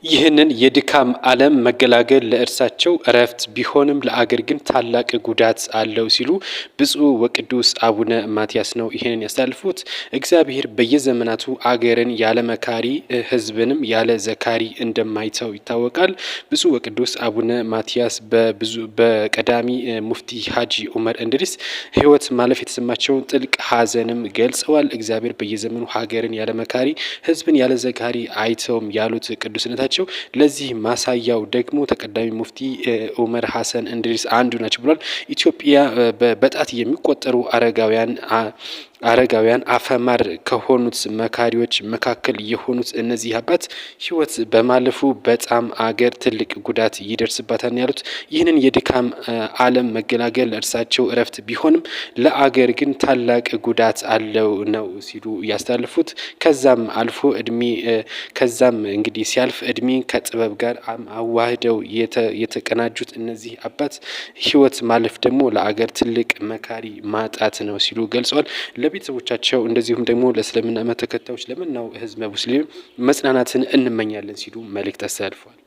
ይህንን የድካም ዓለም መገላገል ለእርሳቸው እረፍት ቢሆንም ለአገር ግን ታላቅ ጉዳት አለው ሲሉ ብፁዕ ወቅዱስ አቡነ ማትያስ ነው ይህንን ያሳልፉት። እግዚአብሔር በየዘመናቱ አገርን ያለ መካሪ ሕዝብንም ያለ ዘካሪ እንደማይተው ይታወቃል። ብፁዕ ወቅዱስ አቡነ ማትያስ በቀዳሚ ሙፍቲ ሀጂ ኡመር እንድሪስ ሕይወት ማለፍ የተሰማቸውን ጥልቅ ሐዘንም ገልጸዋል። እግዚአብሔር በየዘመኑ ሀገርን ያለ መካሪ ሕዝብን ያለ ዘካሪ አይተውም ያሉት ቅዱስነታቸው ለዚህ ማሳያው ደግሞ ተቀዳሚ ሙፍቲ ኡመር ሀሰን እንድሪስ አንዱ ናቸው ብሏል። ኢትዮጵያ በጣት የሚቆጠሩ አረጋውያን አፈማር ከሆኑት መካሪዎች መካከል የሆኑት እነዚህ አባት ሕይወት በማለፉ በጣም አገር ትልቅ ጉዳት ይደርስባታል ያሉት ይህንን የድካም ዓለም መገላገል እርሳቸው እረፍት ቢሆንም ለአገር ግን ታላቅ ጉዳት አለው ነው ሲሉ ያስተላልፉት። ከዛም አልፎ ከዛም እንግዲህ ሲያልፍ እድሜ ከጥበብ ጋር አዋህደው የተቀናጁት እነዚህ አባት ሕይወት ማለፍ ደግሞ ለአገር ትልቅ መካሪ ማጣት ነው ሲሉ ገልጸዋል። ለቤተሰቦቻቸው እንደዚሁም ደግሞ ለእስልምና እምነት ተከታዮች ለመላው ሕዝበ ሙስሊም መጽናናትን እንመኛለን ሲሉ መልእክት አስተላልፈዋል።